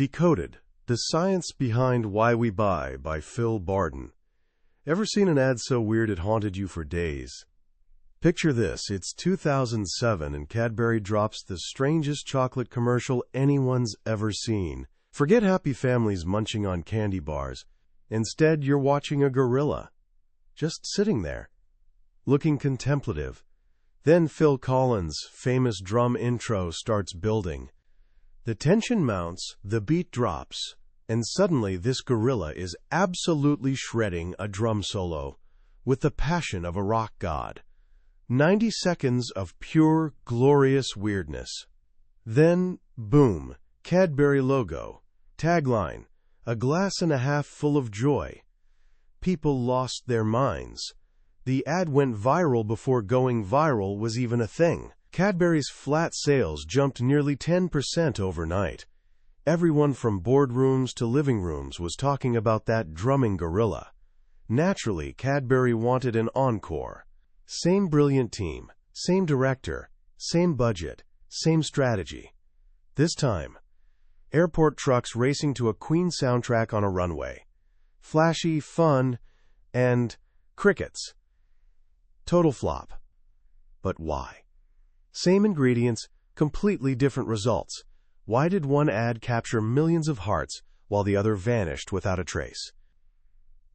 Decoded, The Science Behind Why We Buy by Phil Barden. Ever seen an ad so weird it haunted you for days? Picture this, it's 2007 and Cadbury drops the strangest chocolate commercial anyone's ever seen. Forget happy families munching on candy bars. Instead, you're watching a gorilla, just sitting there, looking contemplative. Then Phil Collins' famous drum intro starts building. The tension mounts, the beat drops, and suddenly this gorilla is absolutely shredding a drum solo with the passion of a rock god. 90 seconds of pure, glorious weirdness. Then, boom, Cadbury logo, tagline, a glass and a half full of joy. People lost their minds. The ad went viral before going viral was even a thing. Cadbury's flat sales jumped nearly 10% overnight. Everyone from boardrooms to living rooms was talking about that drumming gorilla. Naturally, Cadbury wanted an encore. Same brilliant team, same director, same budget, same strategy. This time, airport trucks racing to a Queen soundtrack on a runway. Flashy, fun, and crickets. Total flop. But why? Same ingredients, completely different results. Why did one ad capture millions of hearts while the other vanished without a trace?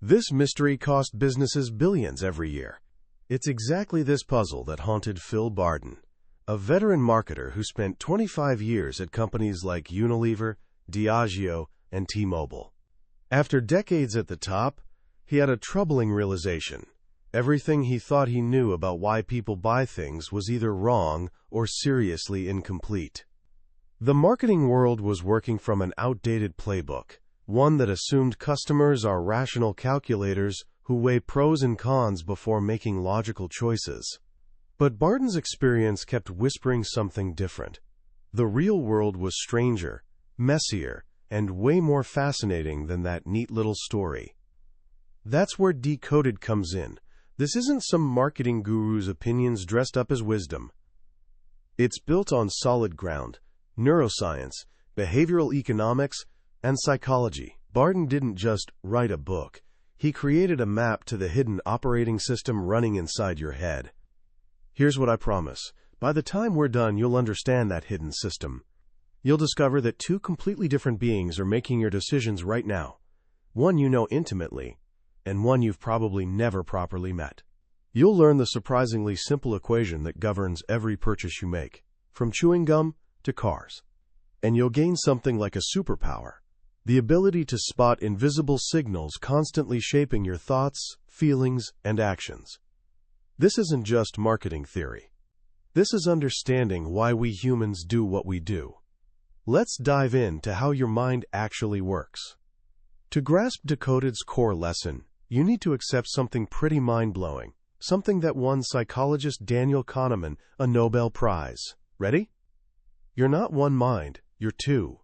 This mystery cost businesses billions every year. It's exactly this puzzle that haunted Phil Barden, a veteran marketer who spent 25 years at companies like Unilever, Diageo, and T-Mobile. After decades at the top, he had a troubling realization. Everything he thought he knew about why people buy things was either wrong or seriously incomplete. The marketing world was working from an outdated playbook, one that assumed customers are rational calculators who weigh pros and cons before making logical choices. But Barden's experience kept whispering something different. The real world was stranger, messier, and way more fascinating than that neat little story. That's where Decoded comes in. This isn't some marketing guru's opinions dressed up as wisdom. It's built on solid ground: neuroscience, behavioral economics, and psychology. Barden didn't just write a book. He created a map to the hidden operating system running inside your head. Here's what I promise. By the time we're done, you'll understand that hidden system. You'll discover that two completely different beings are making your decisions right now. One you know intimately, and one you've probably never properly met. You'll learn the surprisingly simple equation that governs every purchase you make, from chewing gum to cars. And you'll gain something like a superpower, the ability to spot invisible signals constantly shaping your thoughts, feelings, and actions. This isn't just marketing theory. This is understanding why we humans do what we do. Let's dive into how your mind actually works. To grasp Decoded's core lesson, you need to accept something pretty mind-blowing, something that won psychologist Daniel Kahneman a Nobel Prize. Ready? You're not one mind, you're two.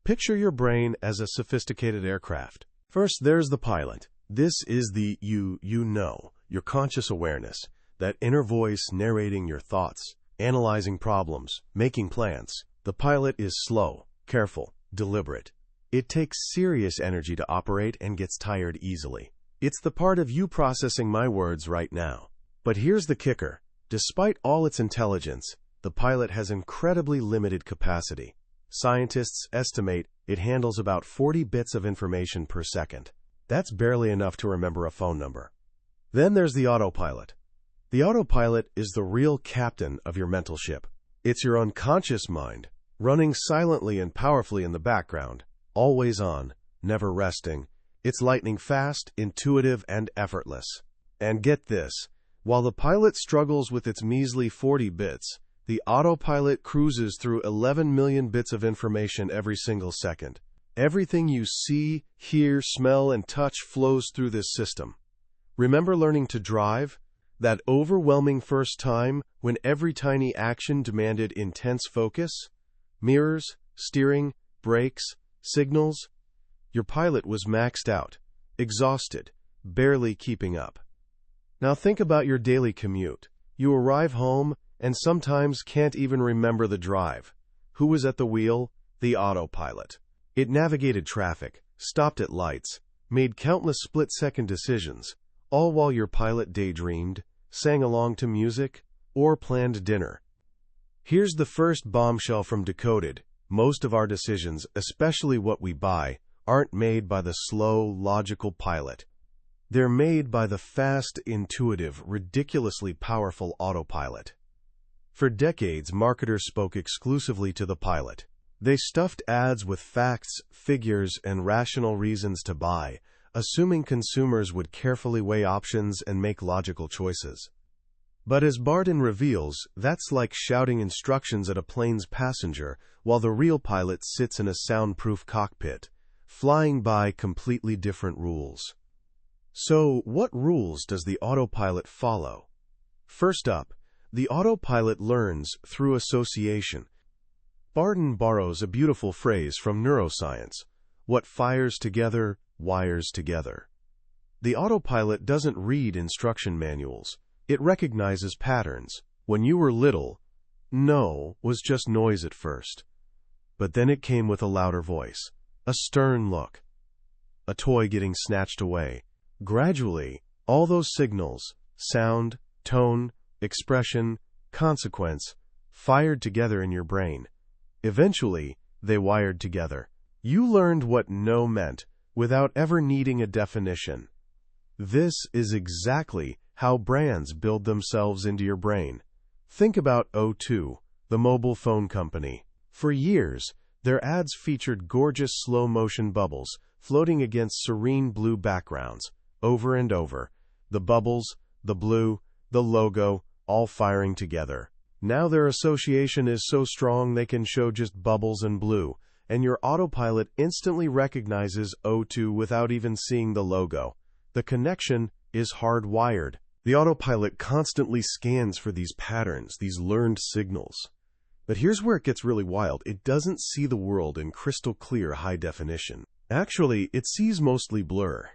Picture your brain as a sophisticated aircraft. First, there's the pilot. This is the you know, your conscious awareness, that inner voice narrating your thoughts, analyzing problems, making plans. The pilot is slow, careful, deliberate. It takes serious energy to operate and gets tired easily. It's the part of you processing my words right now. But here's the kicker. Despite all its intelligence, the pilot has incredibly limited capacity. Scientists estimate it handles about 40 bits of information per second. That's barely enough to remember a phone number. Then there's the autopilot. The autopilot is the real captain of your mental ship. It's your unconscious mind, running silently and powerfully in the background, always on, never resting. It's lightning fast, intuitive, and effortless. And get this, while the pilot struggles with its measly 40 bits, the autopilot cruises through 11 million bits of information every single second. Everything you see, hear, smell, and touch flows through this system. Remember learning to drive? That overwhelming first time when every tiny action demanded intense focus? Mirrors, steering, brakes, signals? Your pilot was maxed out, exhausted, barely keeping up. Now think about your daily commute. You arrive home and sometimes can't even remember the drive. Who was at the wheel? The autopilot. It navigated traffic, stopped at lights, made countless split-second decisions, all while your pilot daydreamed, sang along to music, or planned dinner. Here's the first bombshell from Decoded. Most of our decisions, especially what we buy, aren't made by the slow, logical pilot. They're made by the fast, intuitive, ridiculously powerful autopilot. For decades, marketers spoke exclusively to the pilot. They stuffed ads with facts, figures, and rational reasons to buy, assuming consumers would carefully weigh options and make logical choices. But as Barden reveals, that's like shouting instructions at a plane's passenger while the real pilot sits in a soundproof cockpit, flying by completely different rules. So, what rules does the autopilot follow? First up, the autopilot learns through association. Barden borrows a beautiful phrase from Neuroscience: what fires together, wires together. The autopilot doesn't read instruction manuals. It recognizes patterns. When you were little, no was just noise at first. But then it came with a louder voice, a stern look, a toy getting snatched away. Gradually, all those signals, sound, tone, expression, consequence, fired together in your brain. Eventually, they wired together. You learned what no meant without ever needing a definition. This is exactly how brands build themselves into your brain. Think about O2, the mobile phone company. For years, their ads featured gorgeous slow-motion bubbles floating against serene blue backgrounds, over and over. The bubbles, the blue, the logo, all firing together. Now their association is so strong they can show just bubbles and blue, and your autopilot instantly recognizes O2 without even seeing the logo. The connection is hardwired. The autopilot constantly scans for these patterns, these learned signals. But here's where it gets really wild. It doesn't see the world in crystal clear high definition. Actually, it sees mostly blur.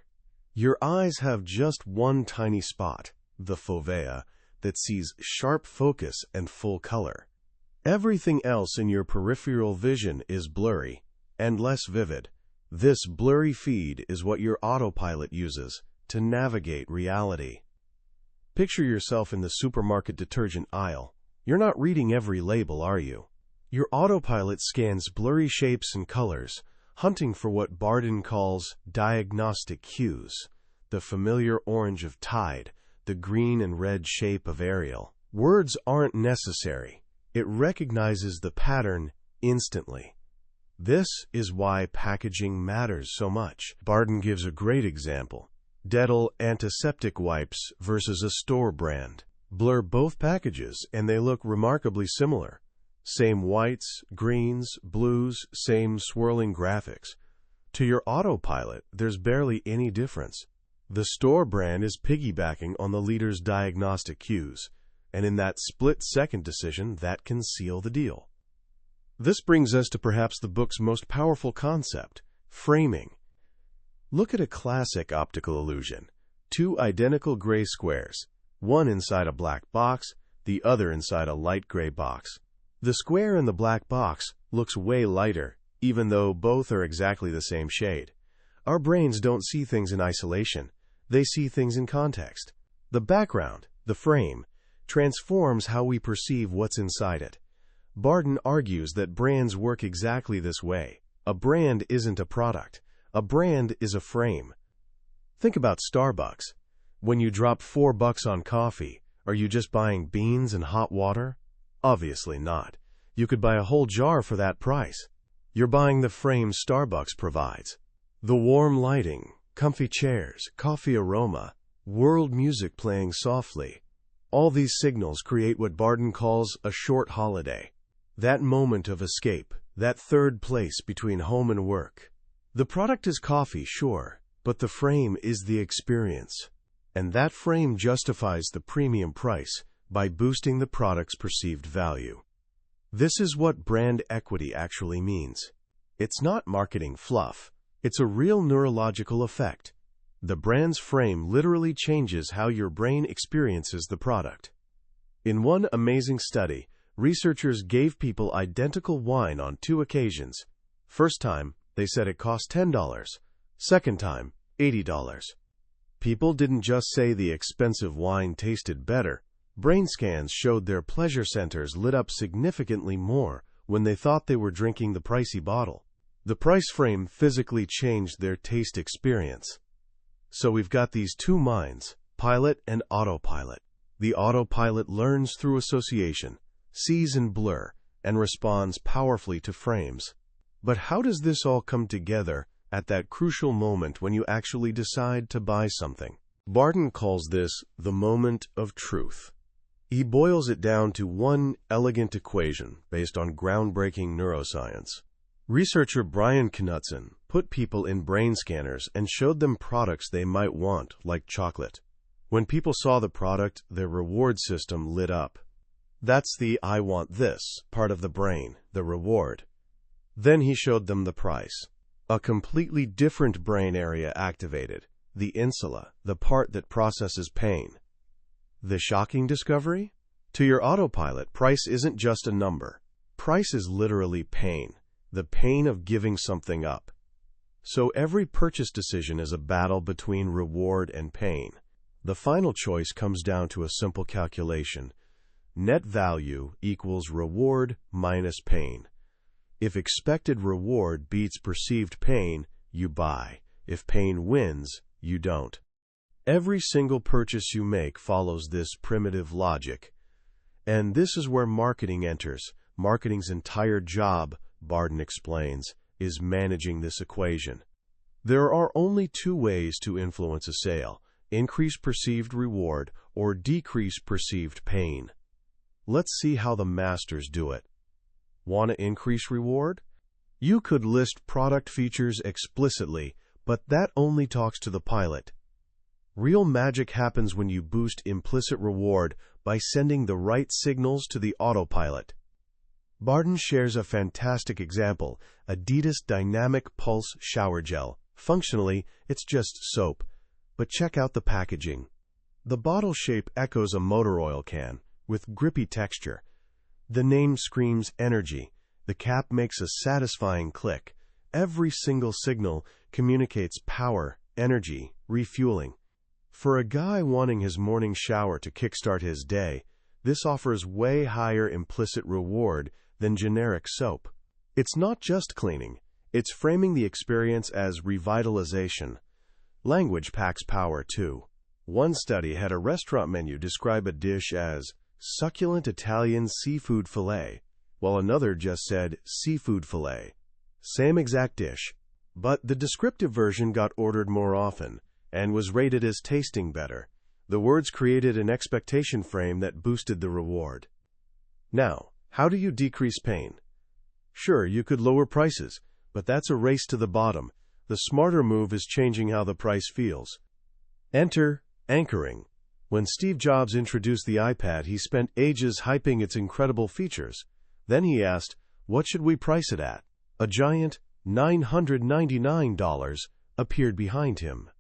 Your eyes have just one tiny spot, the fovea, that sees sharp focus and full color. Everything else in your peripheral vision is blurry and less vivid. This blurry feed is what your autopilot uses to navigate reality. Picture yourself in the supermarket detergent aisle. You're not reading every label, are you? Your autopilot scans blurry shapes and colors, hunting for what Barden calls diagnostic cues, the familiar orange of Tide, the green and red shape of Ariel. Words aren't necessary. It recognizes the pattern instantly. This is why packaging matters so much. Barden gives a great example. Dettol antiseptic wipes versus a store brand. Blur both packages and they look remarkably similar. Same whites, greens, blues, same swirling graphics. To your autopilot, there's barely any difference. The store brand is piggybacking on the leader's diagnostic cues, and in that split-second decision, that can seal the deal. This brings us to perhaps the book's most powerful concept, framing. Look at a classic optical illusion. Two identical gray squares, one inside a black box, the other inside a light gray box. The square in the black box looks way lighter, even though both are exactly the same shade. Our brains don't see things in isolation. They see things in context. The background, the frame, transforms how we perceive what's inside it. Barden argues that brands work exactly this way. A brand isn't a product. A brand is a frame. Think about Starbucks. When you drop $4 on coffee, are you just buying beans and hot water? Obviously not. You could buy a whole jar for that price. You're buying the frame Starbucks provides. The warm lighting, comfy chairs, coffee aroma, world music playing softly. All these signals create what Barden calls a short holiday. That moment of escape, that third place between home and work. The product is coffee, sure, but the frame is the experience. And that frame justifies the premium price by boosting the product's perceived value. This is what brand equity actually means. It's not marketing fluff. It's a real neurological effect. The brand's frame literally changes how your brain experiences the product. In one amazing study, researchers gave people identical wine on 2 occasions. First time, they said it cost $10. Second time, $80. People didn't just say the expensive wine tasted better. Brain scans showed their pleasure centers lit up significantly more when they thought they were drinking the pricey bottle. The price frame physically changed their taste experience. So we've got these two minds, pilot and autopilot. The autopilot learns through association, sees in blur, and responds powerfully to frames. But how does this all come together at that crucial moment when you actually decide to buy something? Barden calls this the moment of truth. He boils it down to one elegant equation based on groundbreaking neuroscience. Researcher Brian Knudsen put people in brain scanners and showed them products they might want, like chocolate. When people saw the product, their reward system lit up. That's the "I want this" part of the brain, the reward. Then he showed them the price. A completely different brain area activated, the insula, the part that processes pain. The shocking discovery? To your autopilot, price isn't just a number. Price is literally pain, the pain of giving something up. So every purchase decision is a battle between reward and pain. The final choice comes down to a simple calculation. Net value equals reward minus pain. If expected reward beats perceived pain, you buy. If pain wins, you don't. Every single purchase you make follows this primitive logic. And this is where marketing enters. Marketing's entire job, Barden explains, is managing this equation. There are only two ways to influence a sale: increase perceived reward or decrease perceived pain. Let's see how the masters do it. Want to increase reward? You could list product features explicitly, but that only talks to the pilot. Real magic happens when you boost implicit reward by sending the right signals to the autopilot. Barden shares a fantastic example: Adidas Dynamic Pulse Shower Gel. Functionally, it's just soap. But check out the packaging. The bottle shape echoes a motor oil can, with grippy texture. The name screams energy. The cap makes a satisfying click. Every single signal communicates power, energy, refueling. For a guy wanting his morning shower to kickstart his day, this offers way higher implicit reward than generic soap. It's not just cleaning. It's framing the experience as revitalization. Language packs power, too. One study had a restaurant menu describe a dish as succulent Italian seafood fillet, while another just said seafood fillet. Same exact dish, but the descriptive version got ordered more often and was rated as tasting better. The words created an expectation frame that boosted the reward. Now, how do you decrease pain? Sure, you could lower prices, but that's a race to the bottom. The smarter move is changing how the price feels. Enter anchoring. When Steve Jobs introduced the iPad, he spent ages hyping its incredible features. Then he asked, what should we price it at? A giant $999 appeared behind him.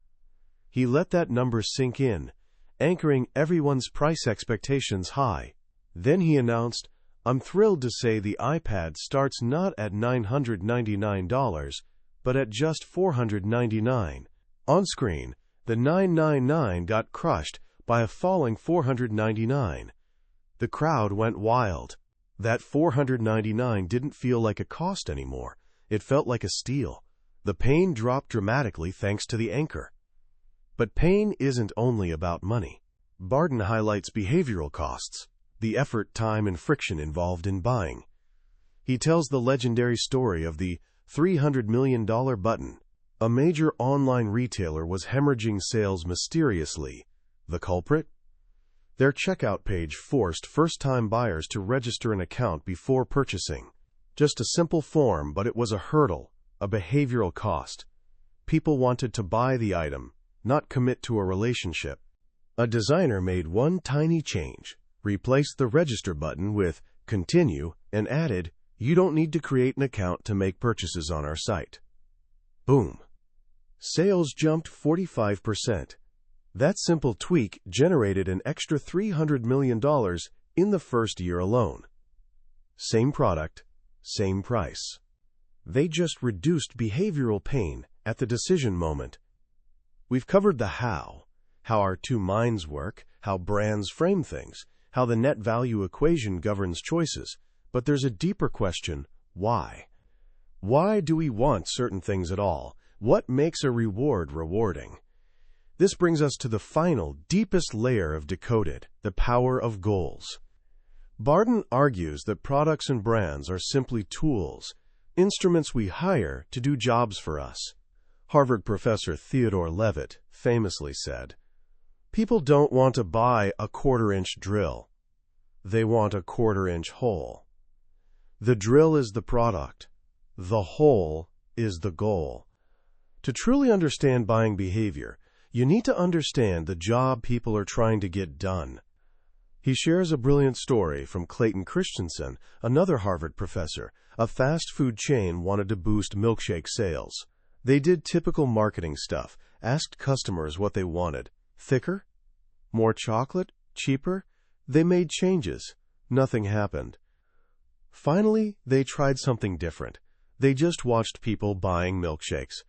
He let that number sink in, anchoring everyone's price expectations high. Then he announced, I'm thrilled to say the iPad starts not at $999, but at just $499. On screen, the $999 got crushed by a falling $499. The crowd went wild. That $499 didn't feel like a cost anymore. It felt like a steal. The pain dropped dramatically thanks to the anchor. But pain isn't only about money. Barden highlights behavioral costs, the effort, time, and friction involved in buying. He tells the legendary story of the $300 million button. A major online retailer was hemorrhaging sales mysteriously. The culprit? Their checkout page forced first-time buyers to register an account before purchasing. Just a simple form, but it was a hurdle, a behavioral cost. People wanted to buy the item, not commit to a relationship. A designer made one tiny change, replaced the register button with continue, and added, you don't need to create an account to make purchases on our site. Boom. Sales jumped 45%. That simple tweak generated an extra $300 million in the first year alone. Same product, same price. They just reduced behavioral pain at the decision moment. We've covered the how our two minds work, how brands frame things, how the net value equation governs choices. But there's a deeper question: why? Why do we want certain things at all? What makes a reward rewarding? This brings us to the final, deepest layer of Decoded, the power of goals. Barden argues that products and brands are simply tools, instruments we hire to do jobs for us. Harvard professor Theodore Levitt famously said, "People don't want to buy a quarter-inch drill. They want a quarter-inch hole." The drill is the product. The hole is the goal. To truly understand buying behavior, you need to understand the job people are trying to get done. He shares a brilliant story from Clayton Christensen, another Harvard professor. A fast food chain wanted to boost milkshake sales. They did typical marketing stuff, asked customers what they wanted. Thicker? More chocolate? Cheaper? They made changes. Nothing happened. Finally, they tried something different. They just watched people buying milkshakes.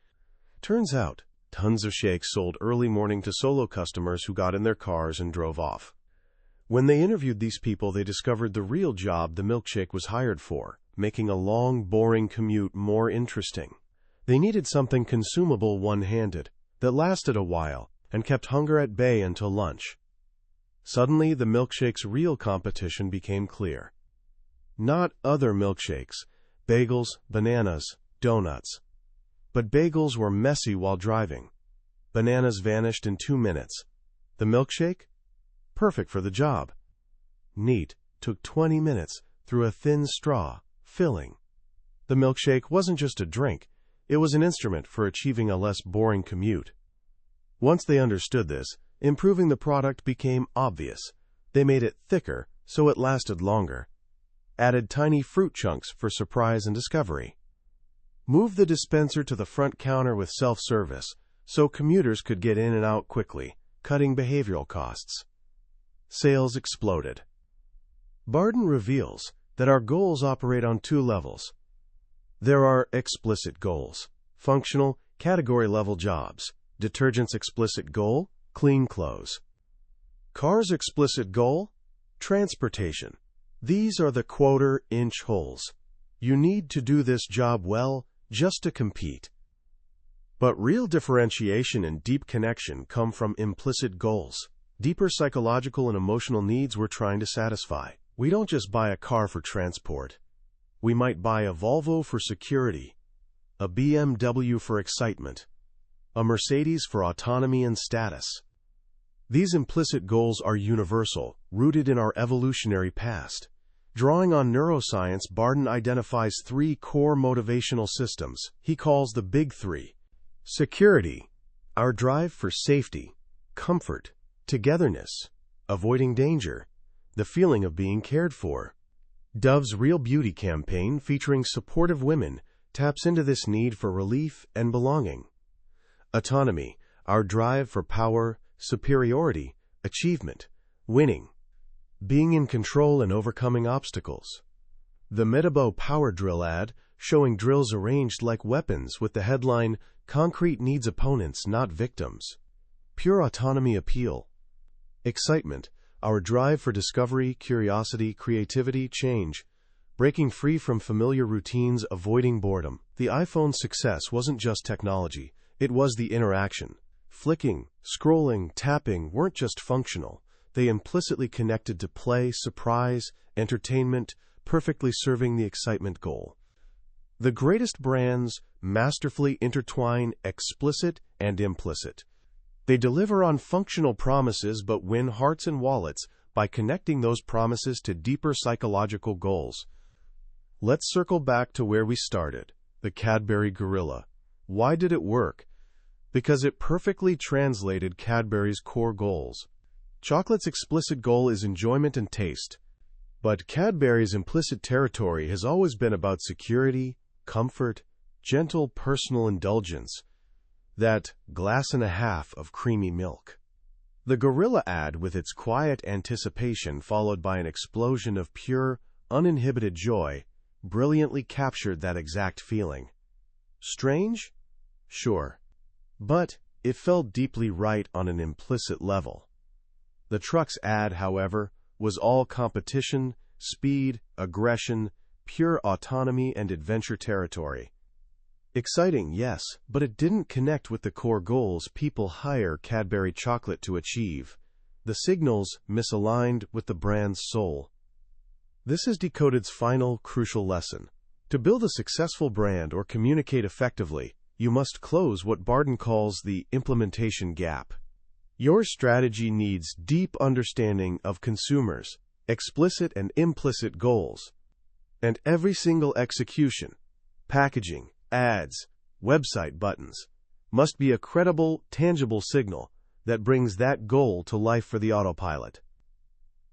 Turns out, tons of shakes sold early morning to solo customers who got in their cars and drove off. When they interviewed these people, they discovered the real job the milkshake was hired for, making a long, boring commute more interesting. They needed something consumable one-handed, that lasted a while, and kept hunger at bay until lunch. Suddenly, the milkshake's real competition became clear. Not other milkshakes, bagels, bananas, donuts. But bagels were messy while driving. Bananas vanished in 2 minutes. The milkshake? Perfect for the job. Neat, took 20 minutes through a thin straw, filling. The milkshake wasn't just a drink, it was an instrument for achieving a less boring commute. Once they understood this, improving the product became obvious. They made it thicker so it lasted longer. Added tiny fruit chunks for surprise and discovery. Moved the dispenser to the front counter with self-service so commuters could get in and out quickly, cutting behavioral costs. Sales exploded. Barden reveals that our goals operate on 2 levels. There are explicit goals, functional, category-level jobs. Detergent's explicit goal, clean clothes. Car's explicit goal, transportation. These are the quarter-inch holes. You need to do this job well just to compete. But real differentiation and deep connection come from implicit goals, deeper psychological and emotional needs we're trying to satisfy. We don't just buy a car for transport. We might buy a Volvo for security, a BMW for excitement, a Mercedes for autonomy and status. These implicit goals are universal, rooted in our evolutionary past. Drawing on neuroscience, Barden identifies 3 core motivational systems he calls the Big Three. Security, our drive for safety, comfort, togetherness, avoiding danger, the feeling of being cared for. Dove's Real Beauty campaign, featuring supportive women, taps into this need for relief and belonging. Autonomy, our drive for power, superiority, achievement, winning, being in control and overcoming obstacles. The Metabo Power Drill ad, showing drills arranged like weapons with the headline, "Concrete needs opponents, not victims." Pure autonomy appeal. Excitement, our drive for discovery, curiosity, creativity, change, breaking free from familiar routines, avoiding boredom. The iPhone's success wasn't just technology, it was the interaction. Flicking, scrolling, tapping weren't just functional. They implicitly connected to play, surprise, entertainment, perfectly serving the excitement goal. The greatest brands masterfully intertwine explicit and implicit. They deliver on functional promises but win hearts and wallets by connecting those promises to deeper psychological goals. Let's circle back to where we started, the Cadbury Gorilla. Why did it work? Because it perfectly translated Cadbury's core goals. Chocolate's explicit goal is enjoyment and taste. But Cadbury's implicit territory has always been about security, comfort, gentle personal indulgence. That glass and a half of creamy milk. The Gorilla ad, with its quiet anticipation followed by an explosion of pure, uninhibited joy, brilliantly captured that exact feeling. Strange? Sure. But it felt deeply right on an implicit level. The truck's ad, however, was all competition, speed, aggression, pure autonomy and adventure territory. Exciting, yes, but it didn't connect with the core goals people hire Cadbury chocolate to achieve. The signals misaligned with the brand's soul. This is Decoded's final, crucial lesson. To build a successful brand or communicate effectively, you must close what Barden calls the implementation gap. Your strategy needs deep understanding of consumers, explicit and implicit goals, and every single execution, packaging, ads, website buttons, must be a credible, tangible signal that brings that goal to life for the autopilot.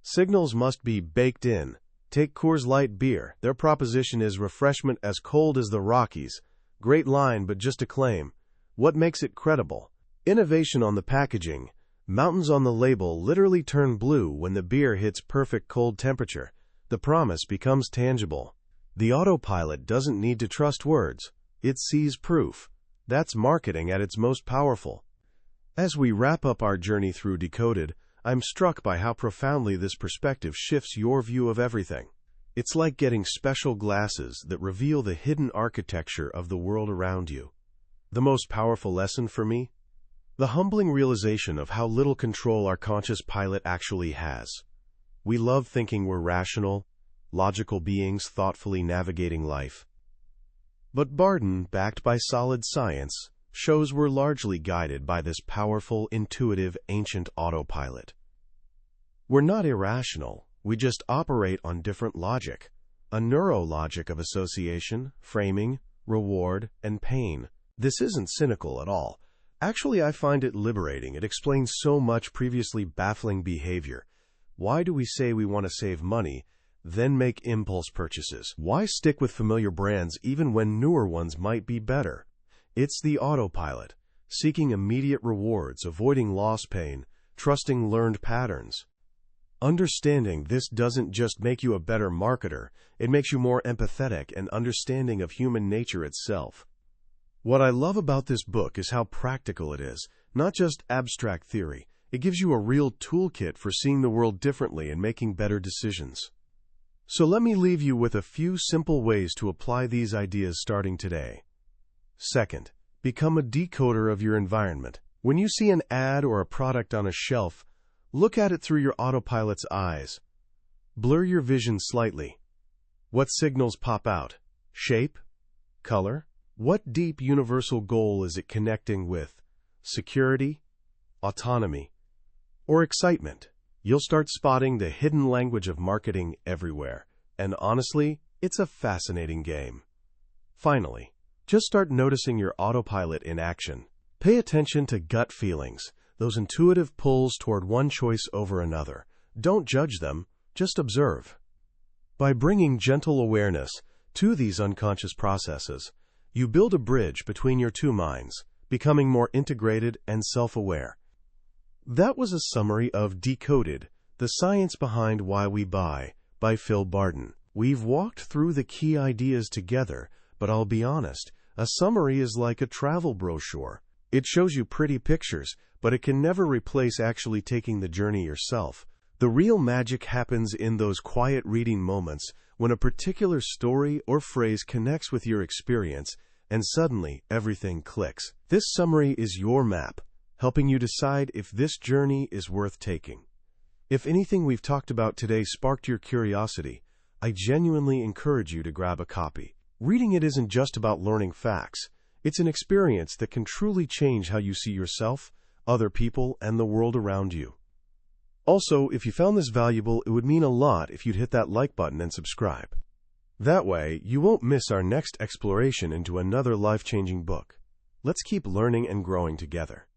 Signals must be baked in. Take Coors Light beer. Their proposition is refreshment as cold as the Rockies. Great line, but just a claim. What makes it credible? Innovation on the packaging. Mountains on the label literally turn blue when the beer hits perfect cold temperature. The promise becomes tangible. The autopilot doesn't need to trust words. It sees proof. That's marketing at its most powerful. As we wrap up our journey through Decoded, I'm struck by how profoundly this perspective shifts your view of everything. It's like getting special glasses that reveal the hidden architecture of the world around you. The most powerful lesson for me? The humbling realization of how little control our conscious pilot actually has. We love thinking we're rational, logical beings thoughtfully navigating life. But Barden, backed by solid science, shows we're largely guided by this powerful, intuitive, ancient autopilot. We're not irrational, we just operate on different logic, a neurologic of association, framing, reward, and pain. This isn't cynical at all. Actually, I find it liberating. It explains so much previously baffling behavior. Why do we say we want to save money, then make impulse purchases? Why stick with familiar brands even when newer ones might be better? It's the autopilot, seeking immediate rewards, avoiding loss pain, trusting learned patterns. Understanding this doesn't just make you a better marketer, it makes you more empathetic and understanding of human nature itself. What I love about this book is how practical it is, not just abstract theory. It gives you a real toolkit for seeing the world differently and making better decisions. So let me leave you with a few simple ways to apply these ideas starting today. Second, become a decoder of your environment. When you see an ad or a product on a shelf, look at it through your autopilot's eyes. Blur your vision slightly. What signals pop out? Shape? Color? What deep universal goal is it connecting with? Security? Autonomy? Or excitement? You'll start spotting the hidden language of marketing everywhere. And honestly, it's a fascinating game. Finally, just start noticing your autopilot in action. Pay attention to gut feelings, those intuitive pulls toward one choice over another. Don't judge them, just observe. By bringing gentle awareness to these unconscious processes, you build a bridge between your two minds, becoming more integrated and self-aware. That was a summary of Decoded, The Science Behind Why We Buy, by Phil Barden. We've walked through the key ideas together, but I'll be honest, a summary is like a travel brochure. It shows you pretty pictures, but it can never replace actually taking the journey yourself. The real magic happens in those quiet reading moments when a particular story or phrase connects with your experience, and suddenly everything clicks. This summary is your map, helping you decide if this journey is worth taking. If anything we've talked about today sparked your curiosity, I genuinely encourage you to grab a copy. Reading it isn't just about learning facts. It's an experience that can truly change how you see yourself, other people, and the world around you. Also, if you found this valuable, it would mean a lot if you'd hit that like button and subscribe. That way, you won't miss our next exploration into another life-changing book. Let's keep learning and growing together.